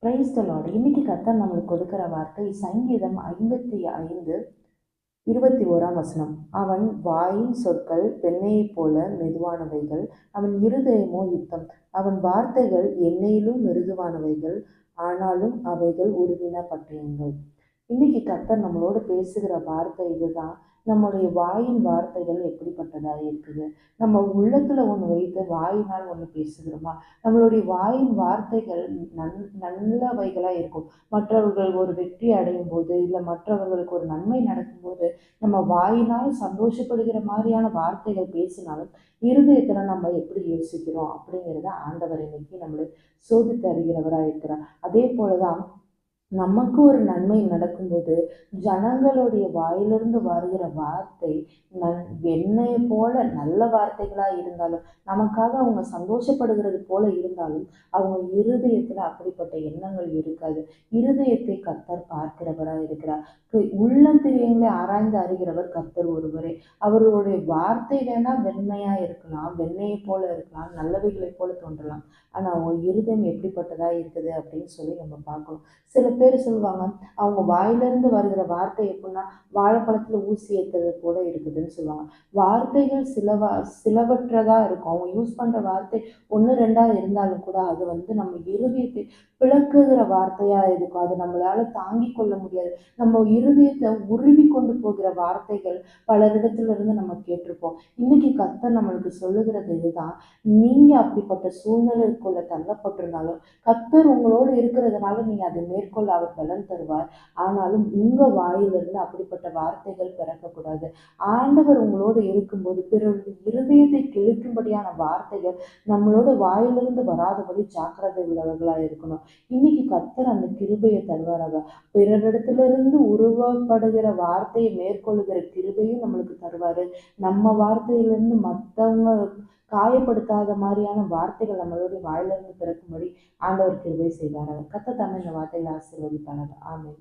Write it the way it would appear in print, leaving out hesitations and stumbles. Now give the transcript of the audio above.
Praise the Lord. இன்னைக்கு கர்த்தர் நம்மளுக்கு கொடுக்கிற வார்த்தை சங்கீதம் 55:21. அவன் வாயின் சொற்கள் வெண்ணெயைப் போல மெதுவானவைகள், அவன் இருதயமோ யுத்தம். அவன் வார்த்தைகள் எண்ணெயிலும் மிருதுவானவைகள், ஆனாலும் அவைகள் உருவின பட்டயங்கள். இன்னைக்கு கர்த்தர் நம்மளோட பேசுகிற வார்த்தை இதுதான். நம்மளுடைய வாயின் வார்த்தைகள் எப்படிப்பட்டதா இருக்குது? நம்ம உள்ளத்துல ஒண்ணு வைத்து வாயினால் ஒண்ணு பேசுகிறோமா? நம்மளுடைய வாயின் வார்த்தைகள் நல்லவைகளா இருக்கும். மற்றவர்கள் ஒரு வெற்றி அடையும் போது, இல்ல மற்றவர்களுக்கு ஒரு நன்மை நடக்கும்போது, நம்ம வாயினால் சந்தோஷப்படுகிற மாதிரியான வார்த்தைகள் பேசினாலும், இருதயத்துல நம்ம எப்படி யோசிக்கிறோம் அப்படிங்கிறத ஆண்டவர் இன்னைக்கு நம்மளுக்கு சோதித்து அறிகிறவரா இருக்கிறார். அதே போலதான் நமக்கு ஒரு நன்மை நடக்கும்போது ஜனங்களுடைய வாயிலிருந்து வருகிற வார்த்தை வெண்ணெயை போல நல்ல வார்த்தைகளா இருந்தாலும், நமக்காக அவங்க சந்தோஷப்படுகிறது போல இருந்தாலும், அவங்க இருதயத்துல அப்படிப்பட்ட எண்ணங்கள் இருக்காது. இருதயத்தை கர்த்தர் பார்க்கிறவரா இருக்கிறார். உள்ளந்திரியங்களை ஆராய்ந்து அறிகிறவர் கர்த்தர் ஒருவரே. அவர்களுடைய வார்த்தை வேணா வெண்மையா இருக்கலாம், வெண்ணெயை போல இருக்கலாம், நல்லவைகளை போல தோன்றலாம். ஆனா அவங்க இருதயம் எப்படிப்பட்டதா இருக்குது அப்படின்னு சொல்லி நம்ம பார்க்கணும். சில பேர் சொல்லுவாங்க, அவங்க வாயிலிருந்து வருகிற வார்த்தை எப்படின்னா வாழைப்பழத்துல ஊசி ஏத்தது போல இருக்குதுன்னு சொல்லுவாங்க. வார்த்தைகள் சிலவற்றதா இருக்கும். அவங்க யூஸ் பண்ற வார்த்தை ஒன்று ரெண்டா இருந்தாலும் கூட அது நம்ம இருதயத்தை பிளக்குகிற வார்த்தையா இருக்கும். அது நம்மளால தாங்கிக் கொள்ள முடியாது. நம்ம இருதயத்தை உருவி கொண்டு போகிற வார்த்தைகள் பலரிடத்துல இருந்து நம்ம கேட்டிருப்போம். இன்னைக்கு கர்த்தர் நம்மளுக்கு சொல்லுகிறது இதுதான். நீங்க அப்படிப்பட்ட சூழ்நிலைக்குள்ள தள்ளப்பட்டிருந்தாலும் கர்த்தர் உங்களோடு இருக்கிறதுனால நீங்க அதை மேற்கொள்ள அவர் பலன் தருவார். ஆனாலும் உங்க வாயிலிருந்து அப்படிப்பட்ட வார்த்தைகள் பிறக்கக்கூடாது. ஆண்டவர் உங்களோடு இருக்கும்போது பிறருடைய இருதயத்தை கிழிக்கும்படியான வார்த்தைகள் நம்மளோட வாயிலிருந்து வராதபடி ஜாக்கிரதை உள்ளவர்களா இருக்கணும். இன்னைக்கு கர்த்தர் அந்த கிருபையை தருவாராக. பிறரிடத்திலிருந்து உருவப்படுகிற வார்த்தையை மேற்கொள்ளுகிற கிருபையும் நம்மளுக்கு தருவாரு. நம்ம வார்த்தையிலிருந்து மற்றவங்க காயப்படுத்தாத மாதிரியான வார்த்தைகள் நம்மளுடைய வாயிலிருந்து பிறக்கும்படி ஆண்டவர் கிருபை செய்வாராக. கர்த்தர் தாமே இந்த வார்த்தைகளை ஆசீர்வதிப்பாராக. ஆமென்.